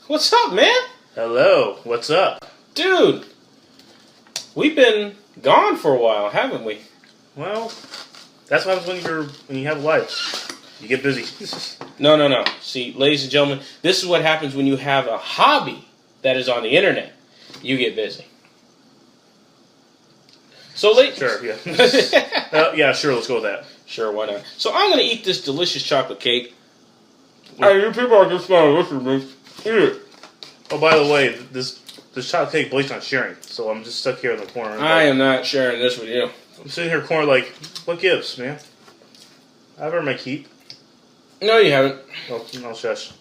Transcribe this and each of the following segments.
What's up, man? Hello, what's up? Dude, we've been gone for a while, haven't we? Well, that's what happens when you have life. You get busy. No. See, ladies and gentlemen, this is what happens when you have a hobby that is on the internet. You get busy. So, Sure, yeah. Yeah, sure, let's go with that. Sure, why not? So, I'm going to eat this delicious chocolate cake. Hey, you people are just going to listen to me. Eat it. Oh, by the way, this chocolate cake Blake's not sharing, so I'm just stuck here in the corner. I am not sharing this with you. I'm sitting here in the corner like, what gives, man? I've earned my keep. No, you haven't. Oh, no, shush.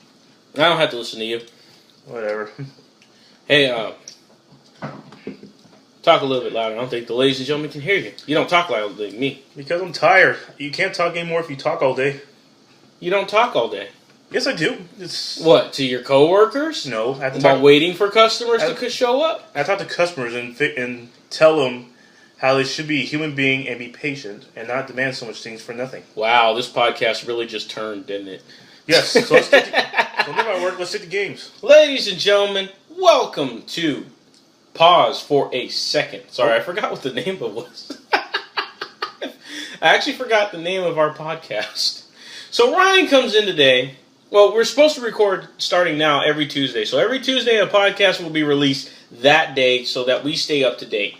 I don't have to listen to you. Whatever. Hey, talk a little bit louder. I don't think the ladies and gentlemen can hear you. You don't talk loud like me. Because I'm tired. You can't talk anymore if you talk all day. You don't talk all day. Yes, I do. It's What, to your coworkers? No, I have to While talk. waiting for customers to show up? I talk to customers and tell them how they should be a human being and be patient and not demand so much things for nothing. Wow, this podcast really just turned, didn't it? Yes. So let's get to my work. Let's get to games. Ladies and gentlemen, welcome to Pause for a Second. Sorry, I forgot what the name of it was. I actually forgot the name of our podcast. So Ryan comes in today. Well, we're supposed to record starting now every Tuesday. So every Tuesday a podcast will be released that day so that we stay up to date.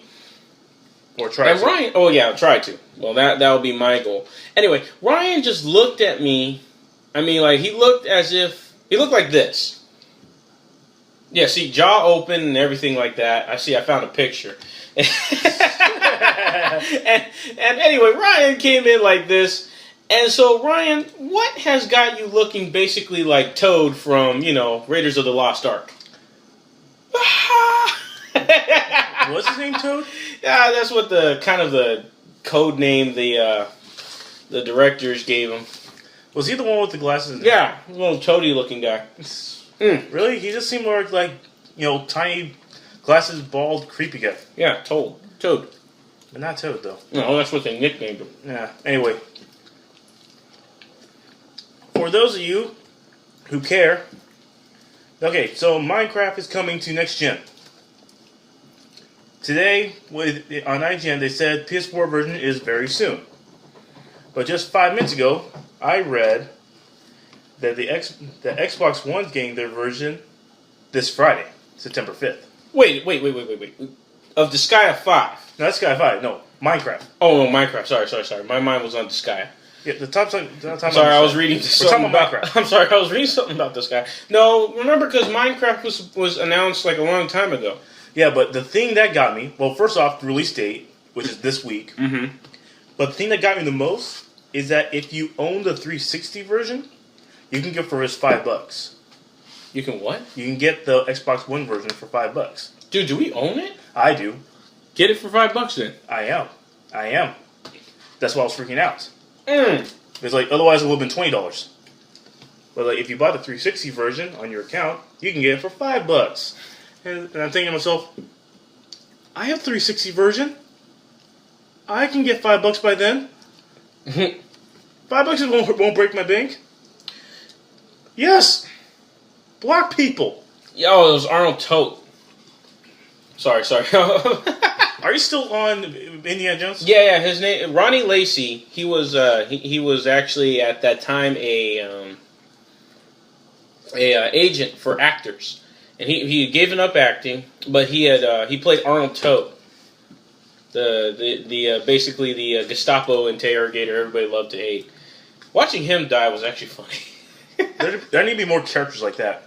Or try to. Ryan, oh yeah, try to. Well, that'll be my goal. Anyway, Ryan just looked at me. I mean, like, he looked as if, he looked like this. Yeah, see, jaw open and everything like that. I found a picture. and anyway, Ryan came in like this. And so, Ryan, what has got you looking basically like Toad from, Raiders of the Lost Ark? What's his name, Toad? Yeah, that's what the code name the directors gave him. Was he the one with the glasses? Yeah, little toady looking guy. Really? He just seemed more like, tiny glasses, bald, creepy guy. Yeah, Toad. But not Toad, though. No, that's what they nicknamed him. Yeah, anyway. For those of you who care, okay, so Minecraft is coming to next gen. Today, on IGN, they said PS4 version is very soon. But just 5 minutes ago, I read that the Xbox One's getting their version this Friday, September 5th. Wait. Of Disgaea 5. No, that's Sky 5. No, Minecraft. Oh, no, Minecraft. Sorry. My mind was on Disgaea. Yeah, the top side. I was reading something about Minecraft. I'm sorry, I was reading something about this guy. No, remember, because Minecraft was announced like a long time ago. Yeah, but the thing that got me, well, first off, the release date, which is this week. Mm-hmm. But the thing that got me the most is that if you own the 360 version, you can get it for just $5. You can what? You can get the Xbox One version for $5. Dude, do we own it? I do. Get it for $5 then. I am. That's why I was freaking out. Mm. It's like, otherwise it would have been $20. But like, if you buy the 360 version on your account, you can get it for $5. And I'm thinking to myself, I have 360 version. I can get $5 by then. $5 won't break my bank. Yes. Black people. Yo, it was Arnold Tote. Sorry. Are you still on Indiana Jones? Yeah. His name Ronnie Lacey. He was he was actually at that time a agent for actors, and he had given up acting, but he played Arnold Tote, the basically the Gestapo interrogator everybody loved to hate. Watching him die was actually funny. There need to be more characters like that.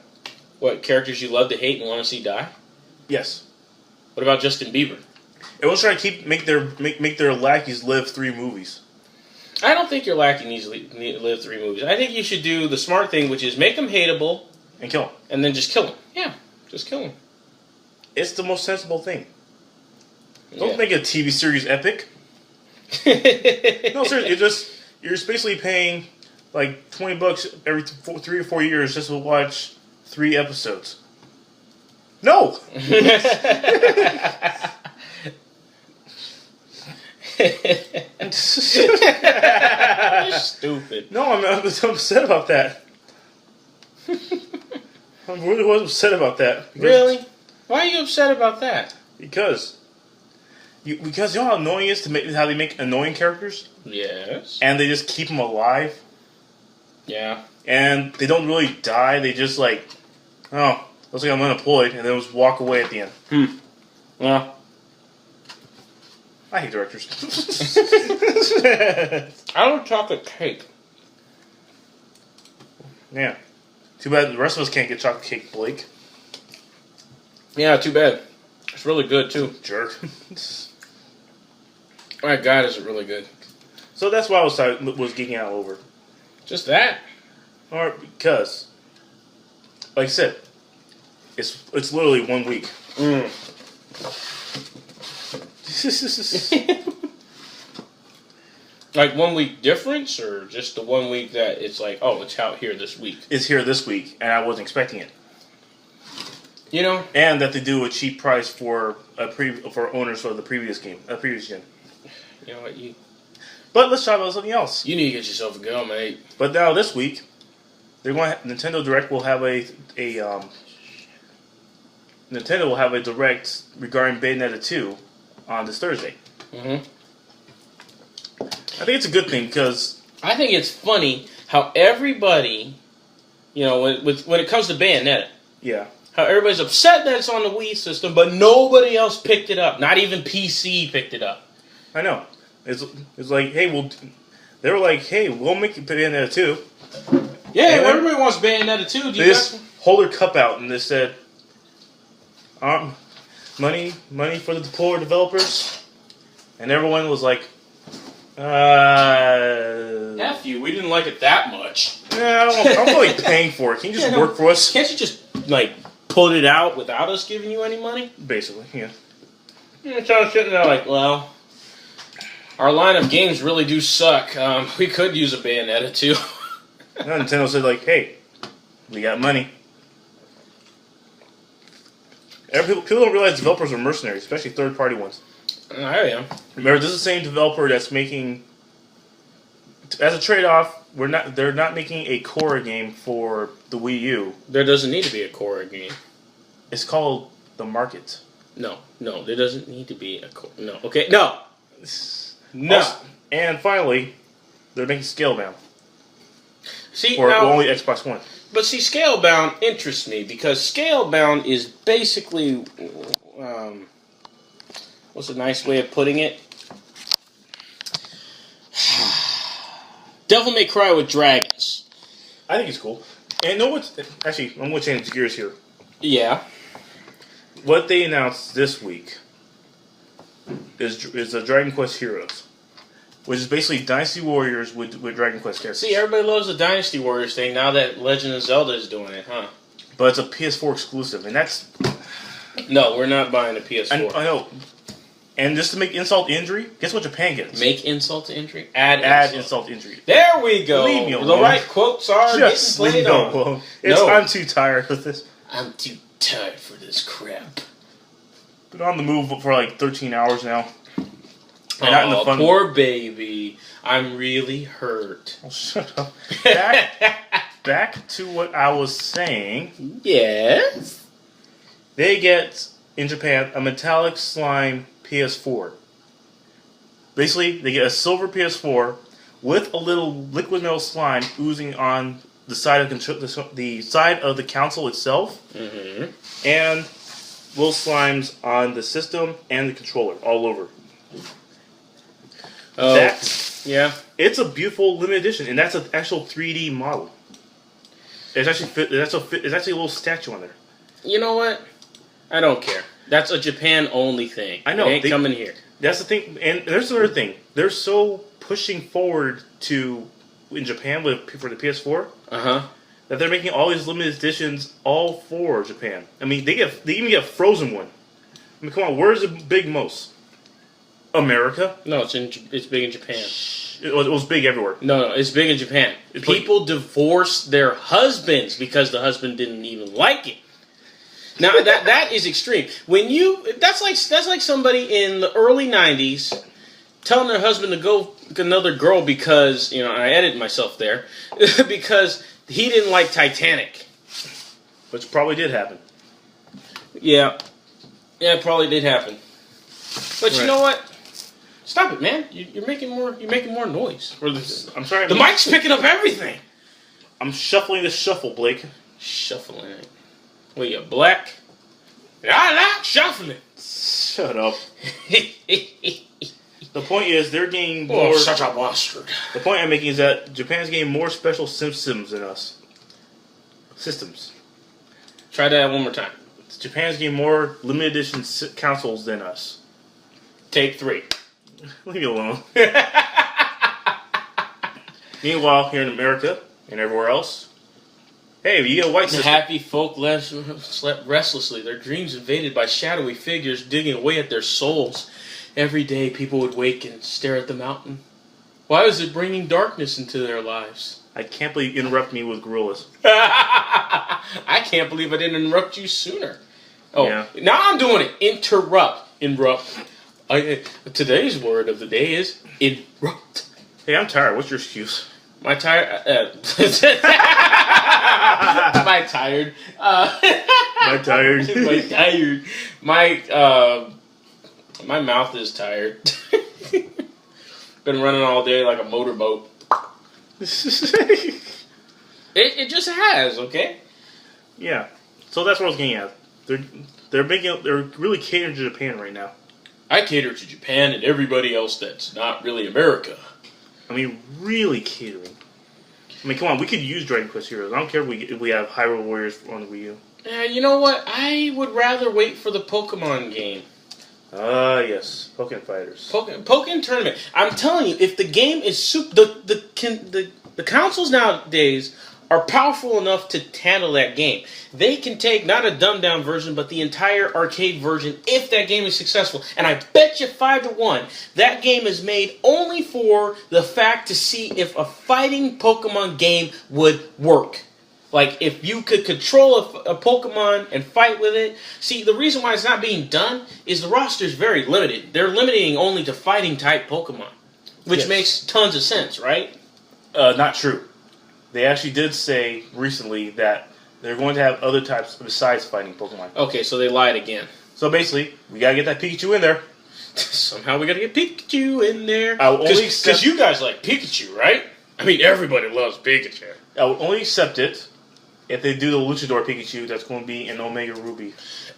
What characters you love to hate and want to see die? Yes. What about Justin Bieber? Everyone's trying to make their lackeys live 3 movies. I don't think your lackey needs to live 3 movies. I think you should do the smart thing, which is make them hateable. And kill them. And then just kill them. Yeah, just kill them. It's the most sensible thing. Don't make a TV series epic. No, seriously, you're just basically paying like $20 every 3 or 4 years just to watch 3 episodes. No! Stupid. No, I'm upset about that. I really was upset about that. Really? Why are you upset about that? Because you know how annoying it is how they make annoying characters? Yes. And they just keep them alive? Yeah. And they don't really die, they just like, oh, looks like I'm unemployed, and then just walk away at the end. Well, I hate directors. I love chocolate cake. Yeah. Too bad the rest of us can't get chocolate cake, Blake. Yeah, too bad. It's really good, too. Jerk. My God, is it really good. So that's why I was geeking out over. Just that? Or because, like I said, it's literally 1 week. Like 1 week difference, or just the 1 week that it's like, oh, it's out here this week? It's here this week, and I wasn't expecting it. You know? And that they do a cheap price for owners of the previous gen. You know what? But let's talk about something else. You need to get yourself a gun, mate. But now this week, Nintendo Direct will have Nintendo will have a direct regarding Bayonetta 2 on this Thursday. Mm-hmm. I think it's a good thing because I think it's funny how everybody, you know, when it comes to Bayonetta, yeah, how everybody's upset that it's on the Wii system, but nobody else picked it up. Not even PC picked it up. I know. It's like, hey, they were like, hey, we'll make Bayonetta 2. Yeah, everybody wants Bayonetta 2. They just hold their cup out and they said, money for the poor developers, and everyone was like, F you, we didn't like it that much. Yeah, I'm really paying for it. Can you just work for us? Can't you just, like, put it out without us giving you any money? Basically, yeah. So I was sitting there like, well, our line of games really do suck. We could use a Bayonetta too. Nintendo said like, hey, we got money. People don't realize developers are mercenaries, especially third-party ones. I am. Remember, this is the same developer that's making, as a trade-off, they're not making a Korra game for the Wii U. There doesn't need to be a Korra game. It's called The Market. No, there doesn't need to be a Korra. No, okay, no. Also, and finally, they're making Scalebound. See, for now, only Xbox One. But see, Scalebound interests me because Scalebound is basically, what's a nice way of putting it? Devil May Cry with dragons. I think it's cool. And know what's actually? I'm going to change gears here. Yeah. What they announced this week is the Dragon Quest Heroes, which is basically Dynasty Warriors with Dragon Quest characters. See, everybody loves the Dynasty Warriors thing now that Legend of Zelda is doing it, huh? But it's a PS4 exclusive, and that's... No, we're not buying a PS4. I know. And just to make insult to injury, guess what Japan gets? Make insult to injury? Add insult to injury. There we go. Leave me alone. The right quotes are just getting played on. Alone. I'm too tired of this. I'm too tired for this crap. Been on the move for like 13 hours now. And not in the fun... poor baby. I'm really hurt. Oh, shut up. Back to what I was saying. Yes? They get, in Japan, a metallic slime PS4. Basically, they get a silver PS4 with a little liquid metal slime oozing on the side of the console itself. Mm-hmm. And little slimes on the system and the controller all over. Oh, yeah. It's a beautiful limited edition, and that's an actual 3D model. It's actually it's actually a little statue on there. You know what? I don't care. That's a Japan-only thing. I know. It ain't coming here. That's the thing. And there's another thing. They're so pushing forward in Japan for the PS4 that they're making all these limited editions all for Japan. I mean, they even get a Frozen one. I mean, come on. Where's the big most? America? No, it's big in Japan. It was big everywhere. No, it's big in Japan. People divorce their husbands because the husband didn't even like it. Now that is extreme. That's like somebody in the early '90s telling their husband to go with another girl because I edited myself there because he didn't like Titanic. Which probably did happen. Yeah. Yeah, it probably did happen. But you know what? Stop it, man. You're making more noise. I'm sorry. The mic's picking up everything. I'm shuffling the shuffle, Blake. Shuffling it. What, you black? I like shuffling. Shut up. The point is, they're getting more... such a bastard. The point I'm making is that Japan's getting more special systems than us. Systems. Try that one more time. Japan's getting more limited edition consoles than us. Take 3. Leave me alone. Meanwhile, here in America and everywhere else, hey, you get a white The system. happy folk slept restlessly, their dreams invaded by shadowy figures digging away at their souls. Every day, people would wake and stare at the mountain. Why was it bringing darkness into their lives? I can't believe you interrupt me with gorillas. I can't believe I didn't interrupt you sooner. Oh, yeah. Now I'm doing it. Interrupt. Today's word of the day is interrupt. Hey, I'm tired. What's your excuse? My tired. My tired. My tired. My tired. My mouth is tired. Been running all day like a motorboat. It just has, okay? Yeah. So that's what I was getting at. They're really catering to Japan right now. I cater to Japan and everybody else that's not really America. I mean, really catering. I mean, come on, we could use Dragon Quest Heroes. I don't care if we have Hyrule Warriors on the Wii U. You know what? I would rather wait for the Pokemon game. Yes. Pokemon Fighters. Pokemon Tournament. I'm telling you, if the game is the consoles nowadays are powerful enough to handle that game. They can take not a dumbed down version, but the entire arcade version if that game is successful. And I bet you 5-1 that game is made only for the fact to see if a fighting Pokemon game would work. Like, if you could control a Pokemon and fight with it. See, the reason why it's not being done is the roster is very limited. They're limiting only to fighting-type Pokemon. Which makes tons of sense, right? Not true. They actually did say recently that they're going to have other types besides fighting Pokemon. Okay, so they lied again. So basically, we gotta get that Pikachu in there. Somehow we gotta get Pikachu in there. Because you guys like Pikachu, right? I mean, everybody loves Pikachu. I will only accept it if they do the Luchador Pikachu that's going to be in Omega Ruby.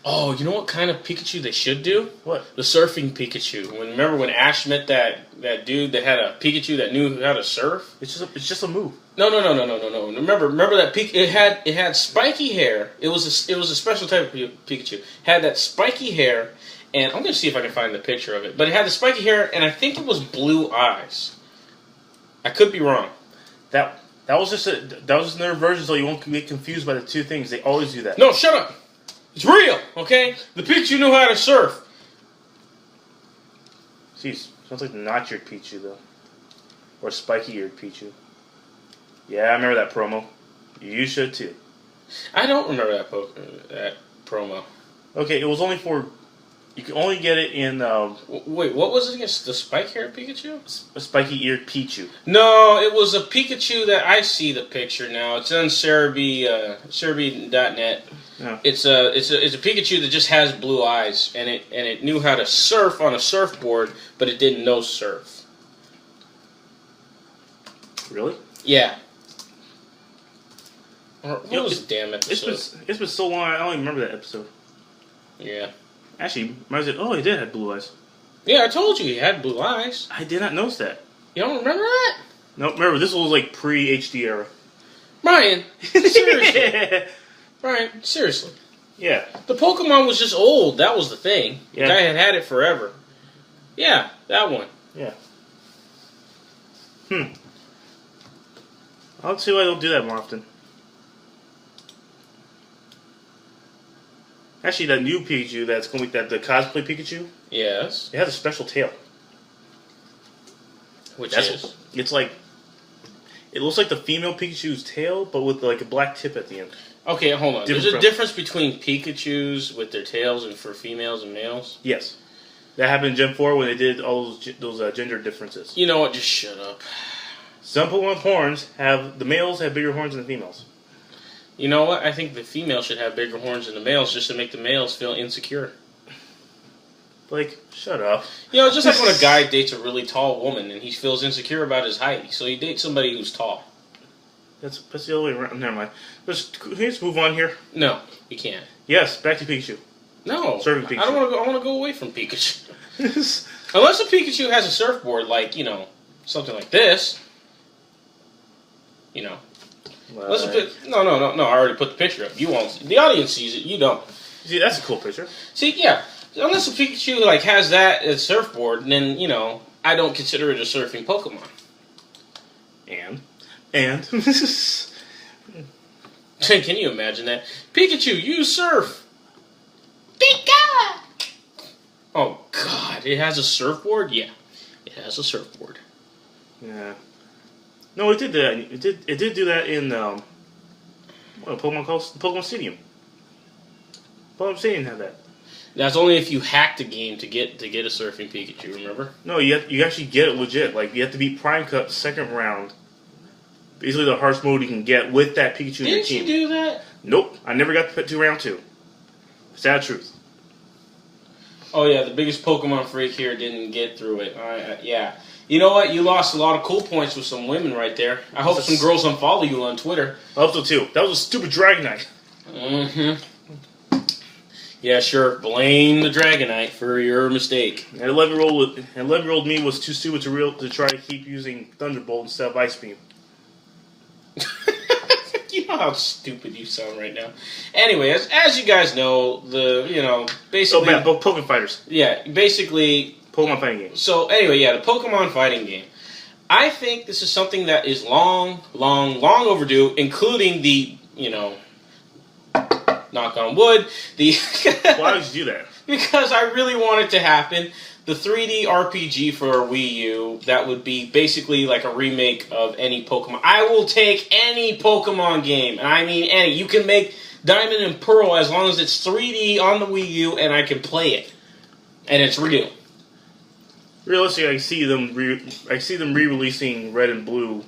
Oh, you know what kind of Pikachu they should do? What? The surfing Pikachu. Remember when Ash met that dude that had a Pikachu that knew how to surf? It's just a move. No. Remember that it had spiky hair. It was a special type of Pikachu. Had that spiky hair, and I'm gonna see if I can find the picture of it. But it had the spiky hair, and I think it was blue eyes. I could be wrong. That was just another version, so you won't get confused by the two things. They always do that. No, shut up. It's real, okay? The Pikachu knew how to surf. Jeez, sounds like the notch-eared Pichu, though. Or spiky-eared Pichu. Yeah, I remember that promo. You should, too. I don't remember that promo. Okay, it was only for... You can only get it in... Wait, what was it against? The spike-haired Pikachu? A spiky-eared Pichu. No, it was a Pikachu that I see the picture now. It's on Cerebi.net. Yeah. It's a Pikachu that just has blue eyes, and it knew how to surf on a surfboard, but it didn't know surf. Really? Yeah. What was the damn episode? It's been so long, I don't even remember that episode. Yeah. Actually, I said, oh, he did have blue eyes. Yeah, I told you he had blue eyes. I did not notice that. You don't remember that? No, remember, this was like pre-HD era. Brian, seriously. Brian, seriously. Yeah. The Pokemon was just old. That was the thing. Yeah. The guy had had it forever. Yeah, that one. Yeah. I'll see why I don't do that more often. Actually, that new Pikachu that's going to be the cosplay Pikachu. Yes. It has a special tail. It's like... It looks like the female Pikachu's tail, but with like a black tip at the end. Okay, hold on. There's a difference between Pikachus with their tails and for females and males? Yes. That happened in Gen 4 when they did all those gender differences. You know what? Just shut up. Some Pokemon horns the males have bigger horns than the females. You know what? I think the female should have bigger horns than the males just to make the males feel insecure. Like, shut up. You know, it's just like when a guy dates a really tall woman and he feels insecure about his height, so he dates somebody who's tall. That's the other way around. Never mind. Can we just move on here? No, you can't. Yes, back to Pikachu. No, Serving Pikachu. I don't want to go. I want to go away from Pikachu. Unless a Pikachu has a surfboard, like something like this. No. I already put the picture up. You won't. The audience sees it. You don't. See, that's a cool picture. See, yeah. Unless a Pikachu has that as a surfboard, then I don't consider it a surfing Pokemon. And. Can you imagine that? Pikachu, you surf. Pika! Oh God, it has a surfboard. Yeah, it has a surfboard. Yeah. No, it did that. It did do that in what Pokemon calls Pokemon Stadium. Pokemon Stadium had that. That's only if you hack the game to get a surfing Pikachu. Remember? No, you actually get it legit. Like, you have to beat Prime Cup second round. Basically, the hardest mode you can get with that Pikachu in your team. Didn't you do that? Nope, I never got to round 2. Sad truth. Oh yeah, the biggest Pokemon freak here didn't get through it. Yeah. You know what? You lost a lot of cool points with some women right there. I hope some girls unfollow you on Twitter. I hope so too. That was a stupid Dragonite. Mm-hmm. Yeah, sure. Blame the Dragonite for your mistake. And 11-year-old me was too stupid to try to keep using Thunderbolt instead of Ice Beam. You know how stupid you sound right now. Anyway, as you guys know, basically... Pokemon Fighters. Yeah, basically... Pokemon fighting game. So, anyway, yeah, the Pokemon fighting game. I think this is something that is long overdue, including the, knock on wood, Why would you do that? Because I really want it to happen. The 3D RPG for Wii U, that would be basically like a remake of any Pokemon. I will take any Pokemon game, and I mean any. You can make Diamond and Pearl as long as it's 3D on the Wii U, and I can play it. And it's real. Realistically, I see them re-releasing Red and Blue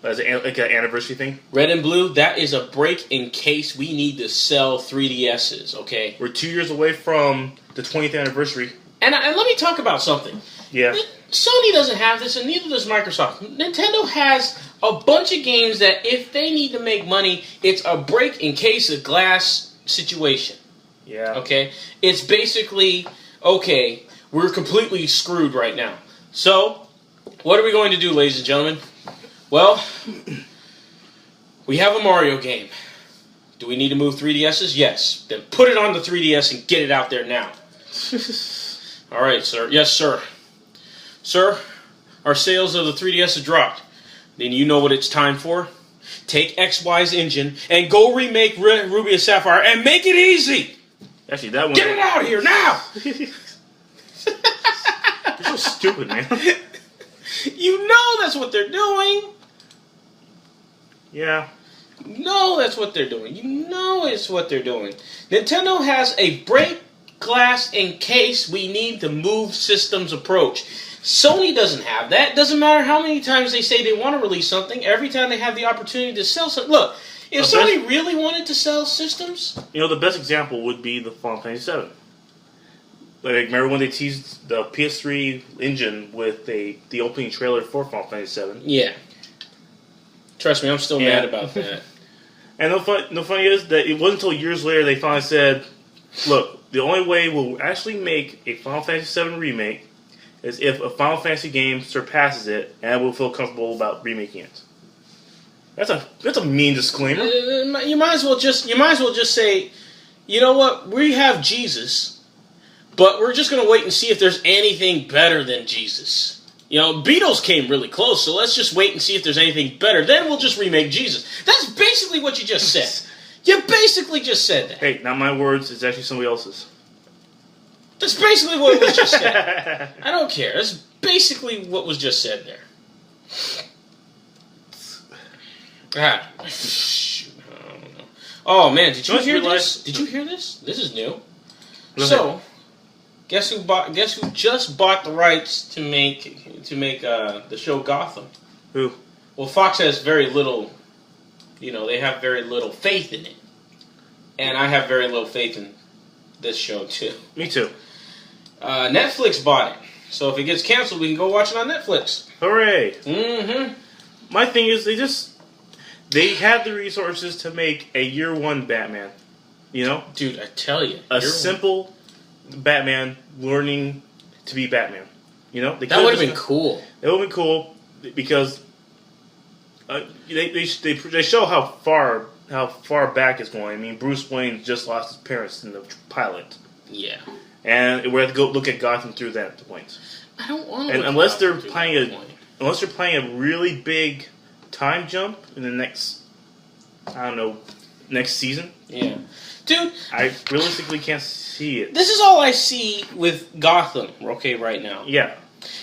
as an anniversary thing. Red and Blue, that is a break in case we need to sell 3DSs, okay? We're 2 years away from the 20th anniversary. And let me talk about something. Yeah. Sony doesn't have this, and neither does Microsoft. Nintendo has a bunch of games that if they need to make money, it's a break in case of glass situation. Yeah. Okay? It's basically, okay, we're completely screwed right now. So, what are we going to do, ladies and gentlemen? Well, we have a Mario game. Do we need to move 3DSs? Yes. Then put it on the 3DS and get it out there now. All right, sir. Yes, sir. Sir, our sales of the 3DS have dropped. Then you know what it's time for? Take XY's engine and go remake Ruby and Sapphire and make it easy! Actually, that one... Get it out of here, now! You're so stupid, man. You know that's what they're doing! Yeah. No, that's what they're doing. You know it's what they're doing. Nintendo has a break glass in case we need to move systems approach. Sony doesn't have that. Doesn't matter how many times they say they want to release something. Every time they have the opportunity to sell something. Look, if Sony really wanted to sell systems... the best example would be the Final Fantasy VII. Like, remember when they teased the PS3 engine with the opening trailer for Final Fantasy VII? Yeah. Trust me, I'm still mad about that. And the funny is that it wasn't until years later they finally said, look, the only way we'll actually make a Final Fantasy VII remake is if a Final Fantasy game surpasses it, and we'll feel comfortable about remaking it. That's a mean disclaimer. You might as well just say, you know what? We have Jesus, but we're just going to wait and see if there's anything better than Jesus. Beatles came really close, so let's just wait and see if there's anything better. Then we'll just remake Jesus. That's basically what you just said. You basically just said that. Hey, not my words. It's actually somebody else's. That's basically what was just said. I don't care. That's basically what was just said there. Shoot. I don't know. Oh, man, did you hear this? Did you hear this? This is new. So, guess who just bought the rights to make the show Gotham? Who? Well, Fox has very little they have very little faith in it. And I have very little faith in this show, too. Me too. Netflix bought it. So if it gets canceled, we can go watch it on Netflix. Hooray. Mm-hmm. My thing is, they have the resources to make a year one Batman. You know? Dude, I tell you. A simple Batman learning to be Batman. You know? That would have been cool. It would have been cool because they show how far back it's going. I mean, Bruce Wayne just lost his parents in the pilot. Yeah. And we have to go look at Gotham through that point. I don't want to. And unless they're playing a really big time jump in the next, next season. Yeah. Dude, I realistically can't see it. This is all I see with Gotham, okay, right now. Yeah.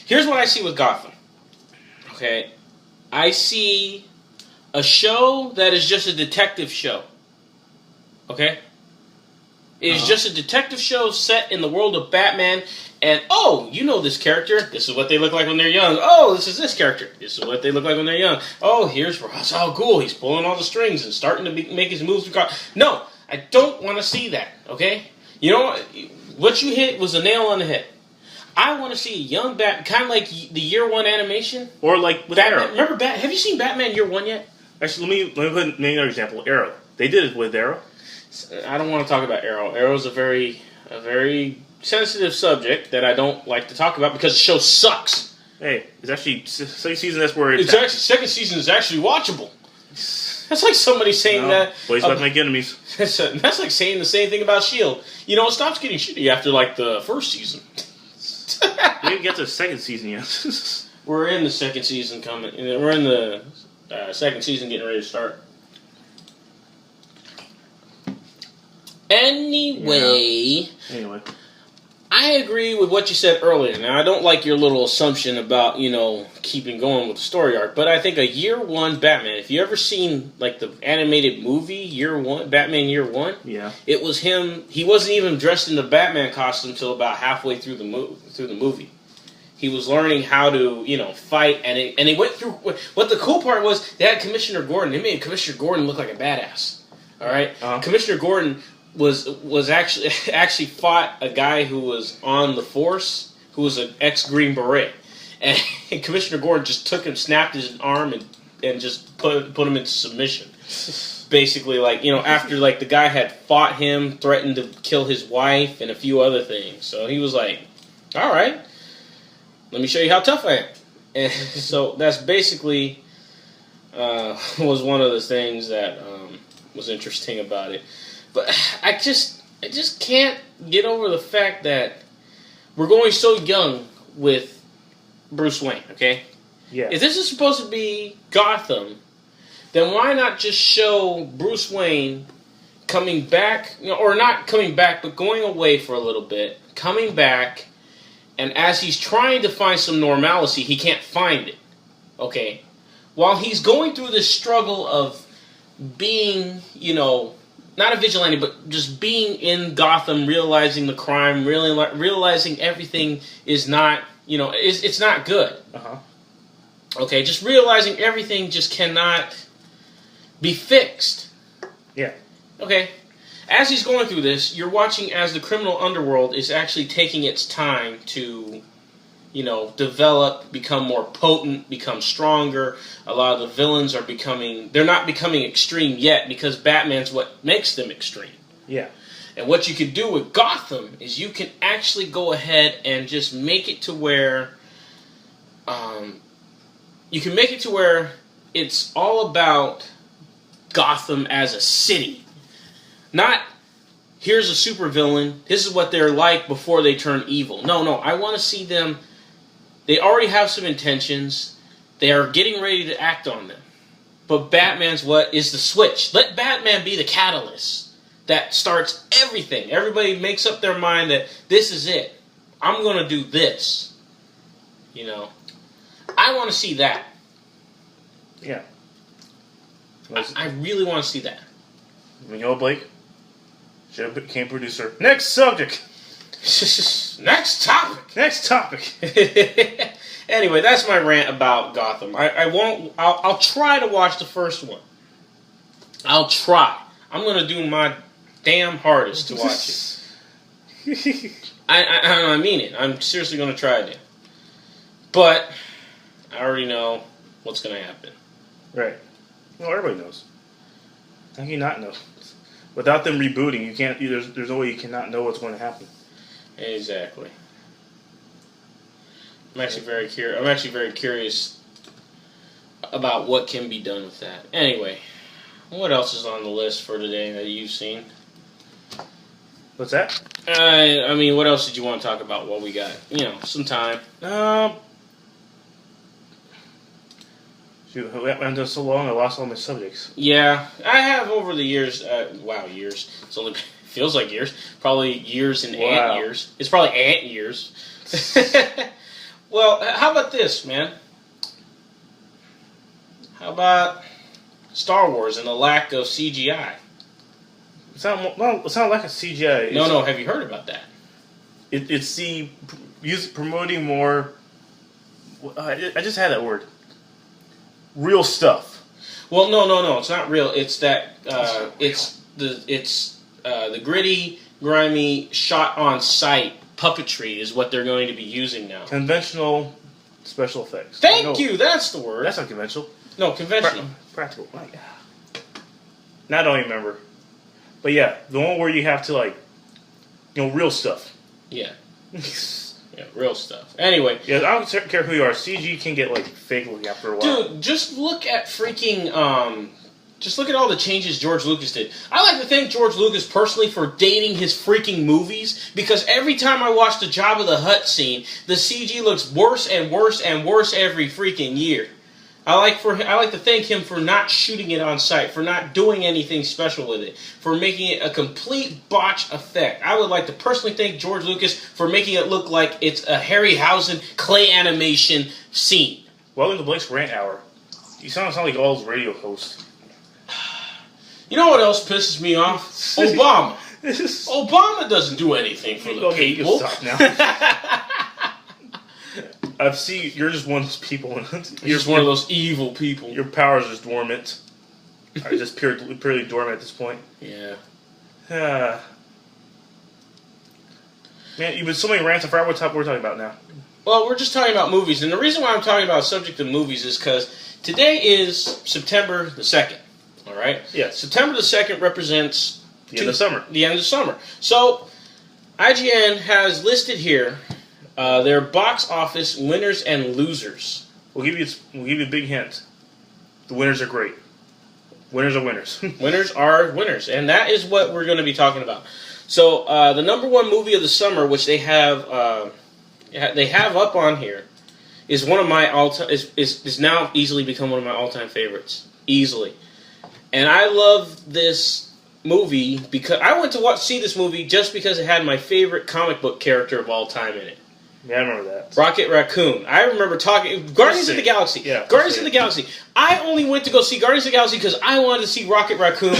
Here's what I see with Gotham. Okay. I see a show that is just a detective show. Okay? It's just a detective show set in the world of Batman. And, you know this character. This is what they look like when they're young. Oh, this is this character. This is what they look like when they're young. Oh, here's Ra's al Ghul. He's pulling all the strings and starting to make his moves. No, I don't want to see that, okay? You know what you hit was a nail on the head. I want to see a young Batman, kind of like the Year One animation. Or like with Batman. Arrow. Remember have you seen Batman Year One yet? Actually, let me put another example. Arrow. They did it with Arrow. I don't want to talk about Arrow. Arrow's a very sensitive subject that I don't like to talk about because the show sucks. Hey, it's actually second season. That's where second season is actually watchable. That's like somebody saying that. Boys like make enemies. That's like saying the same thing about S.H.I.E.L.D. You know, it stops getting shitty after like the first season. We didn't get to the second season yet. We're in the second season coming. We're in the second season getting ready to start. Anyway, I agree with what you said earlier. Now, I don't like your little assumption about, keeping going with the story arc, but I think a Year One Batman, if you ever seen, like, the animated movie, Year One, Batman Year One, yeah, it was him. He wasn't even dressed in the Batman costume until about halfway through the movie. He was learning how to, fight, and he went through. What the cool part was, they had Commissioner Gordon. They made Commissioner Gordon look like a badass. All right, Commissioner Gordon was actually fought a guy who was on the force, who was an ex-Green Beret, and Commissioner Gordon just took him, snapped his arm, and just put him into submission. Basically, after the guy had fought him, threatened to kill his wife, and a few other things. So he was like, "All right, let me show you how tough I am." And so that's basically was one of the things that was interesting about it. But I just can't get over the fact that we're going so young with Bruce Wayne, okay? Yeah. If this is supposed to be Gotham, then why not just show Bruce Wayne coming back, or not coming back, but going away for a little bit, coming back, and as he's trying to find some normalcy, he can't find it, okay? While he's going through this struggle of being, not a vigilante, but just being in Gotham, realizing the crime, realizing everything is not, it's not good. Okay, just realizing everything just cannot be fixed. Yeah. Okay, as he's going through this, you're watching as the criminal underworld is actually taking its time to, develop, become more potent, become stronger. A lot of the villains are they're not becoming extreme yet because Batman's what makes them extreme. Yeah. And what you can do with Gotham is you can actually go ahead and just make it to where, it's all about Gotham as a city. Not, here's a supervillain, this is what they're like before they turn evil. No, I want to see them. They already have some intentions. They are getting ready to act on them. But Batman's what is the switch. Let Batman be the catalyst that starts everything. Everybody makes up their mind that this is it. I'm going to do this. I want to see that. Yeah. I really want to see that. Blake should have became producer. Next subject. Next topic. Anyway, that's my rant about Gotham. I'll try to watch the first one. I'll try. I'm gonna do my damn hardest to watch it. I mean it. I'm seriously gonna try to. But I already know what's gonna happen. Right. Well, everybody knows. How can you not know? Without them rebooting, you can't. There's no way you cannot know what's going to happen. Exactly. I'm actually very curious about what can be done with that. Anyway, what else is on the list for today that you've seen? What's that? I mean, what else did you want to talk about while we got, some time? Shoot, we went done so long, I lost all my subjects. Yeah, I have over the years. Years. It's only feels like years. Probably years and ant years. It's probably ant years. Well, how about this, man? How about Star Wars and the lack of CGI? It's not like a CGI. No. Have you heard about that? It's promoting more. I just had that word. Real stuff. Well, no. It's not real. It's that. It's the gritty, grimy, shot on sight puppetry is what they're going to be using now. Conventional special effects. Thank you. That's the word. That's not conventional. No, conventional. Practical. Now I don't even remember. But yeah, the one where you have to real stuff. Yeah. Yeah, real stuff. Anyway. Yeah, I don't care who you are. CG can get fake looking after a while. Dude, just look at freaking just look at all the changes George Lucas did. I like to thank George Lucas personally for dating his freaking movies, because every time I watch the Jabba the Hutt scene, the CG looks worse and worse and worse every freaking year. I like to thank him for not shooting it on site, for not doing anything special with it, for making it a complete botch effect. I would like to personally thank George Lucas for making it look like it's a Harryhausen clay animation scene. Welcome to Blake's Rant Hour. You sound like all those radio hosts. You know what else pisses me off? Obama. Obama doesn't do anything for the people. You can stop now. I've seen you're just one of those people. You're just one of those evil people. Your powers are just dormant. Are just purely dormant at this point. Yeah. Man, you've been so many rants. I forgot what topic we're talking about now. Well, we're just talking about movies, and the reason why I'm talking about the subject of movies is because today is September the 2nd. All right. Yes. September the 2nd represents the end of summer. The end of summer. So, IGN has listed here their box office winners and losers. We'll give you a big hint. The winners are great. Winners are winners. Winners are winners, and that is what we're going to be talking about. So, the number one movie of the summer, which they have up on here, is one of my is now easily become one of my all-time favorites. Easily. And I love this movie because I went to see this movie just because it had my favorite comic book character of all time in it. Yeah, I remember that. Rocket Raccoon. I remember talking... Guardians of the Galaxy. Yeah. Guardians of the Galaxy. I only went to go see Guardians of the Galaxy because I wanted to see Rocket Raccoon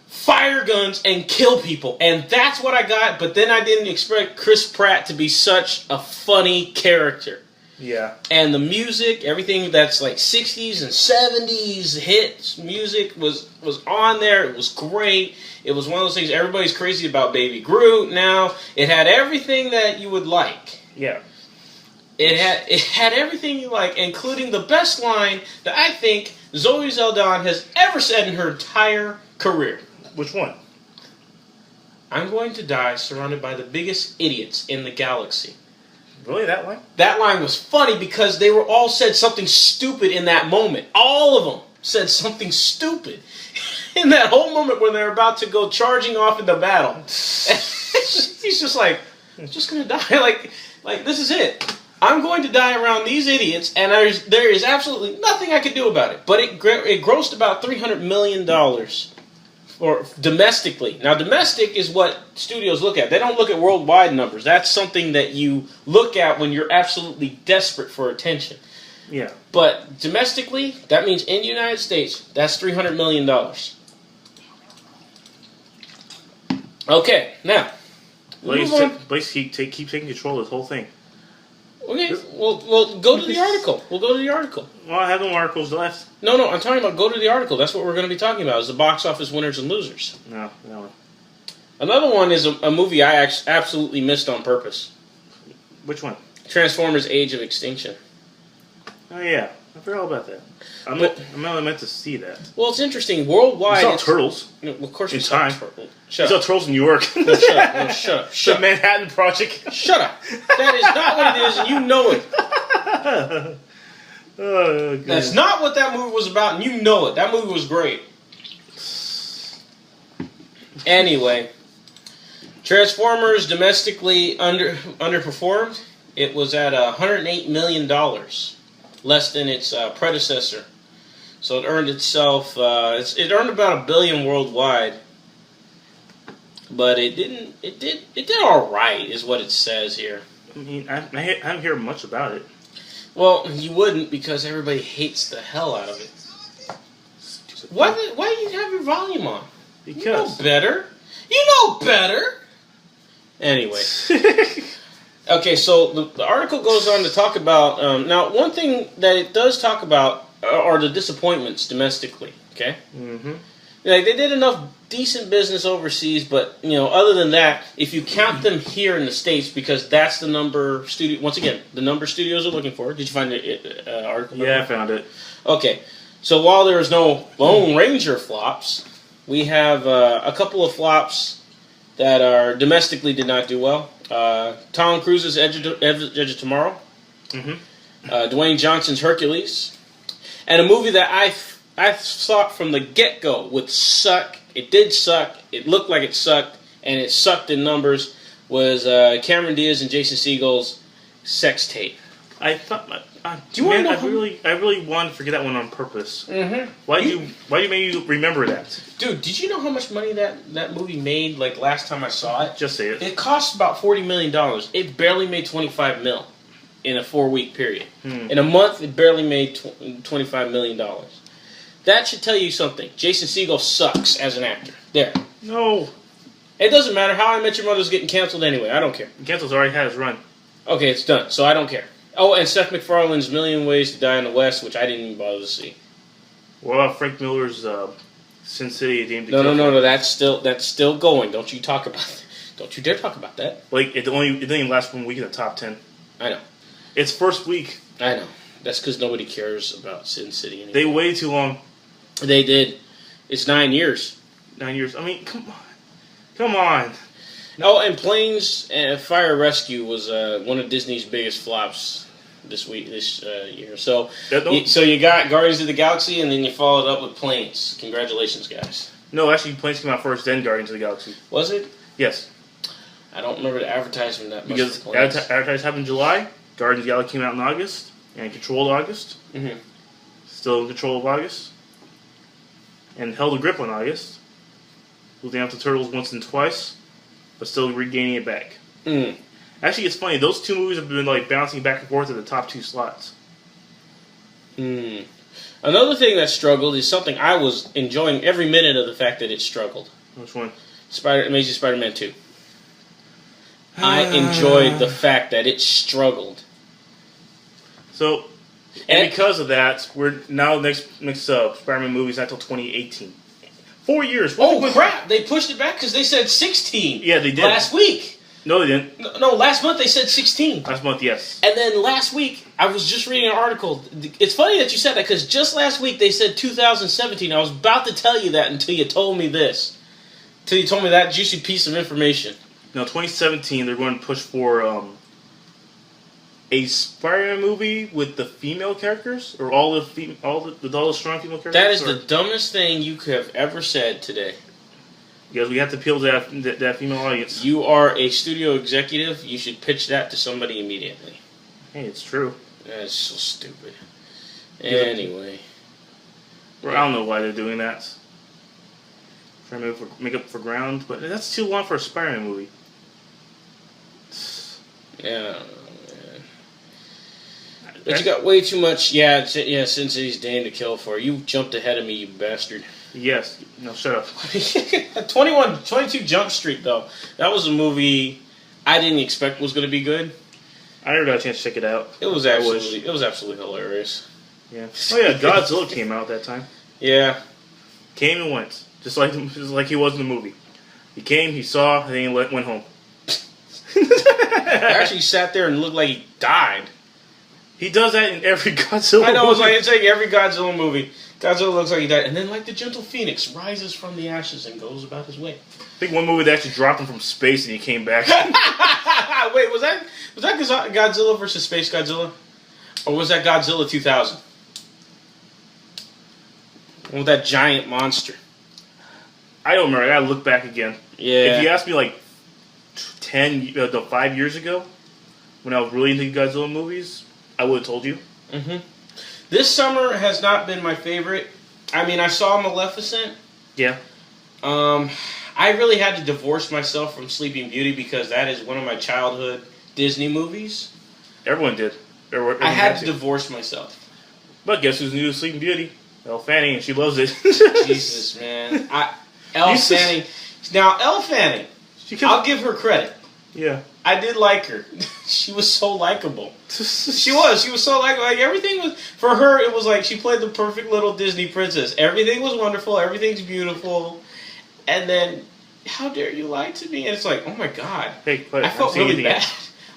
fire guns and kill people. And that's what I got, but then I didn't expect Chris Pratt to be such a funny character. Yeah. And the music, everything that's 60s and 70s hits music was on there. It was great. It was one of those things everybody's crazy about Baby Groot now. It had everything that you would like. Yeah. It had everything you like, including the best line that I think Zoe Saldana has ever said in her entire career. Which one? I'm going to die surrounded by the biggest idiots in the galaxy. Really, that line? That line was funny because they were all said something stupid in that moment. All of them said something stupid in that whole moment when they're about to go charging off into battle. He's just like, I'm just going to die. Like, this is it. I'm going to die around these idiots, and there is absolutely nothing I can do about it. But it grossed about $300 million or domestically. Now, domestic is what studios look at. They don't look at worldwide numbers. That's something that you look at when you're absolutely desperate for attention. Yeah. But domestically, that means in the United States, that's $300 million. Okay, now. Blaze keep taking control of this whole thing. Okay, well, go to the article. We'll go to the article. Well, I have no articles left. No, I'm talking about go to the article. That's what we're going to be talking about, is the box office winners and losers. No. Another one is a movie I absolutely missed on purpose. Which one? Transformers: Age of Extinction. Oh, yeah. I forgot all about that. I'm not meant to see that. Well, it's interesting. Worldwide... You saw Turtles. No, of course in we saw time. Turtles. You saw Turtles in New York. No, shut up. No, shut up. Shut The Manhattan Project. Shut up. That is not what it is, and you know it. Oh, That's not what that movie was about, and you know it. That movie was great. Anyway, Transformers domestically underperformed. It was at $108 million, less than its predecessor. So it earned itself. It earned about $1 billion worldwide, but it didn't. It did all right, is what it says here. I mean, I haven't heard much about it. Well, you wouldn't, because everybody hates the hell out of it. Why do you have your volume on? Because you know better. You know better. Anyway. Okay, so the article goes on to talk about... now, one thing that it does talk about are the disappointments domestically, okay? Mm-hmm. Like, they did enough decent business overseas, but, other than that, if you count them here in the States, because that's the number... Once again, the number studios are looking for. Did you find the article? Yeah, I found it. Okay, so while there was no Lone Ranger flops, we have a couple of flops that are domestically did not do well. Tom Cruise's Edge of Tomorrow, Dwayne Johnson's Hercules, and a movie that I thought from the get-go would suck. It did suck. It looked like it sucked, and it sucked in numbers, was Cameron Diaz and Jason Segel's Sex Tape. I thought... Do you want to know I really wanted to forget that one on purpose. Mm-hmm. Why do you make you remember that? Dude, did you know how much money that movie made, like, last time I saw it? Just say it. It cost about $40 million. It barely made $25 million in a 4-week period. In a month, it barely made $25 million. That should tell you something. Jason Segel sucks as an actor. There. No. It doesn't matter. How I Met Your Mother's getting canceled anyway. I don't care. Cancel's already had his run. Okay, it's done, so I don't care. Oh, and Seth MacFarlane's Million Ways to Die in the West, which I didn't even bother to see. What about Frank Miller's Sin City: A Game to No, Kill? no, that's still going. Don't you talk about that. Don't you dare talk about that. Like, it didn't even last 1 week in the top 10. I know. It's first week. I know. That's because nobody cares about Sin City anymore. They waited too long. They did. It's 9 years. 9 years. I mean, come on. Come on. Oh, and Planes and Fire Rescue was one of Disney's biggest flops this year. So you got Guardians of the Galaxy, and then you followed up with Planes. Congratulations, guys. No, actually, Planes came out first, then Guardians of the Galaxy. Was it? Yes. I don't remember the advertisement that much. Because advertised happened in July, Guardians of the Galaxy came out in August, and controlled August. Mm-hmm. Still in control of August. And held a grip on August. Losing out to Turtles once and twice, but still regaining it back. Mm. Actually, it's funny. Those two movies have been like bouncing back and forth at the top 2 slots. Mm. Another thing that struggled is something I was enjoying every minute of the fact that it struggled. Which one? Amazing Spider-Man 2. I enjoyed the fact that it struggled. So, and because of that, we're now next Spider-Man movie is not until 2018. 4 years. Oh crap! They pushed it back because they said 16. Yeah, they did last week. No, they didn't. No, last month they said 16. Last month, yes. And then last week, I was just reading an article. It's funny that you said that because just last week they said 2017. I was about to tell you that until you told me this. Until you told me that juicy piece of information. No, 2017. They're going to push for a Spider-Man movie with the female characters, or all the strong female characters. That is the dumbest thing you could have ever said today. Because we have to appeal to that female audience. You are a studio executive. You should pitch that to somebody immediately. Hey, it's true. That's so stupid. Anyway. I don't know why they're doing that. Trying to make up for ground, but that's too long for a Spider-Man movie. Yeah. But you got way too much. Yeah, Sin City's Dame to Kill For. You jumped ahead of me, you bastard. Yes. No, shut up. 22 Jump Street, though. That was a movie I didn't expect was going to be good. I never got a chance to check it out. It was absolutely hilarious. Yeah. Oh yeah, Godzilla came out that time. Yeah. Came and went, just like he was in the movie. He came, he saw, and then he went home. He actually sat there and looked like he died. He does that in every Godzilla movie. I know, it's like every Godzilla movie. Godzilla looks like he died. And then like the gentle phoenix rises from the ashes and goes about his way. I think one movie they actually dropped him from space and he came back. Wait, was that Godzilla versus Space Godzilla? Or was that Godzilla 2000? With that giant monster. I don't remember. I gotta look back again. Yeah. If you asked me like 5 years ago, when I was really into Godzilla movies, I would have told you. Mm-hmm. This summer has not been my favorite. I mean, I saw Maleficent. Yeah. I really had to divorce myself from Sleeping Beauty because that is one of my childhood Disney movies. Everyone did. Everyone I had to divorce myself. But guess who's new to Sleeping Beauty? Elle Fanning, and she loves it. Jesus, man. Elle Fanning. Now, Elle Fanning, I'll give her credit. Yeah. I did like her. She was so likable. She was so likable. Like, everything was, for her, it was like she played the perfect little Disney princess. Everything was wonderful. Everything's beautiful. And then, how dare you lie to me? And it's like, oh my God. Hey, I felt really bad.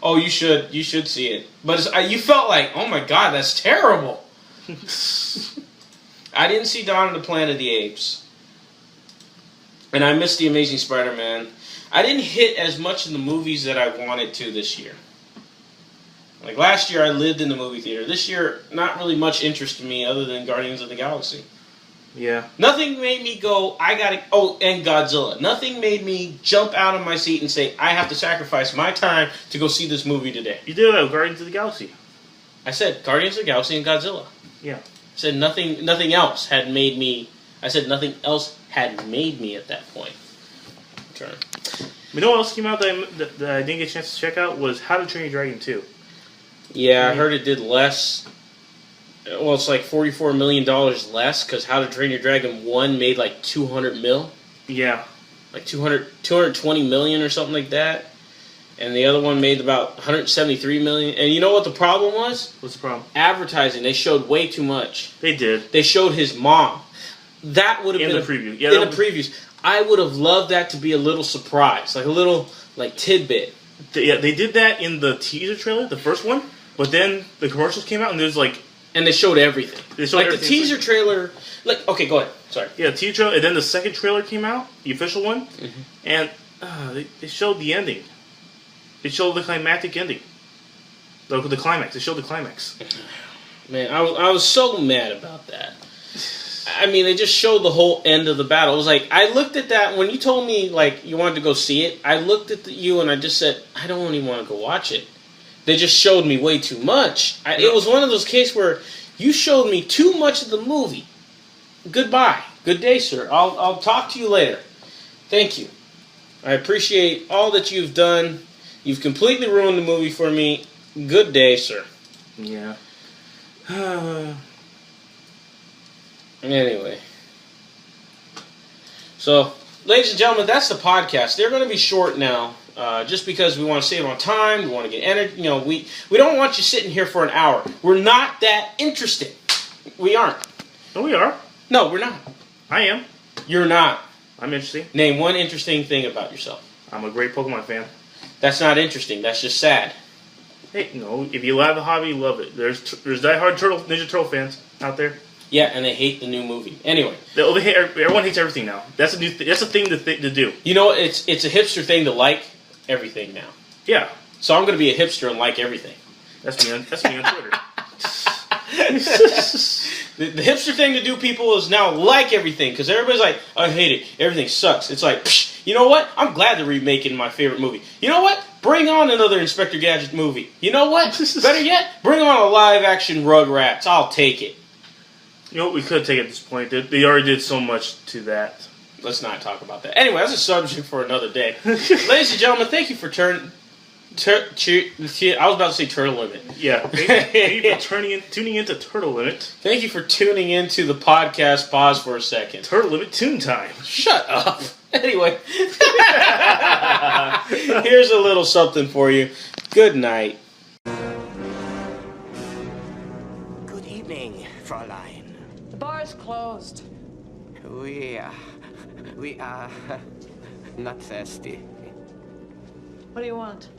Oh, you should see it. But you felt like, oh my God, that's terrible. I didn't see Dawn of the Planet of the Apes. And I missed The Amazing Spider-Man. I didn't hit as much in the movies that I wanted to this year. Like last year, I lived in the movie theater. This year, not really much interest in me other than Guardians of the Galaxy. Yeah. Nothing made me go, and Godzilla. Nothing made me jump out of my seat and say, I have to sacrifice my time to go see this movie today. You did that Guardians of the Galaxy. I said Guardians of the Galaxy and Godzilla. Yeah. I said nothing else had made me. I said nothing else had made me at that point. Turn. You know what else came out that I didn't get a chance to check out was How to Train Your Dragon 2. Yeah, I heard it did less. Well, it's like $44 million less because How to Train Your Dragon 1 made like 200 mil. Yeah. Like 220 million or something like that. And the other one made about 173 million. And you know what the problem was? What's the problem? Advertising. They showed way too much. They did. They showed his mom. That would have been in the preview. Yeah, in the previews. I would have loved that to be a little surprise, like a little tidbit. They did that in the teaser trailer, the first one. But then the commercials came out, and there's like, and they showed everything. They showed everything. The teaser trailer. Like, okay, go ahead. Sorry. Yeah, the teaser trailer, and then the second trailer came out, the official one, and they showed the ending. They showed the climactic ending. The climax. They showed the climax. Man, I was so mad about that. I mean, they just showed the whole end of the battle. It was like, I looked at that, when you told me, like, you wanted to go see it, I looked at you and I just said, I don't even want to go watch it. They just showed me way too much. It was one of those cases where you showed me too much of the movie. Goodbye. Good day, sir. I'll talk to you later. Thank you. I appreciate all that you've done. You've completely ruined the movie for me. Good day, sir. Yeah. Anyway. So, ladies and gentlemen, that's the podcast. They're going to be short now, just because we want to save on time. We want to get energy. You know, we don't want you sitting here for an hour. We're not that interesting. We aren't. No, we are. No, we're not. I am. You're not. I'm interesting. Name one interesting thing about yourself. I'm a great Pokemon fan. That's not interesting. That's just sad. Hey, no. If you love the hobby, you love it. There's diehard Ninja Turtle fans out there. Yeah, and they hate the new movie. Anyway, everyone hates everything now. That's a new. That's a thing to do. You know, it's a hipster thing to like everything now. Yeah. So I'm going to be a hipster and like everything. That's me on Twitter. The hipster thing to do, people, is now like everything because everybody's like, I hate it. Everything sucks. It's like, psh, you know what? I'm glad they're remaking my favorite movie. You know what? Bring on another Inspector Gadget movie. You know what? Better yet, bring on a live-action Rugrats. I'll take it. You know what we could take at this point? They already did so much to that. Let's not talk about that. Anyway, that's a subject for another day. Ladies and gentlemen, thank you for I was about to say Turtle Limit. Yeah. Thank you for tuning into Turtle Limit. Thank you for tuning into the podcast. Pause for a second. Turtle Limit Tune Time. Shut up. Anyway. Here's a little something for you. Good night. evening, Fräulein. The bar's closed. We are not thirsty. What do you want?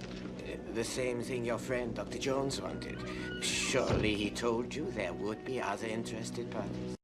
The same thing your friend Dr. Jones wanted. Surely he told you there would be other interested parties.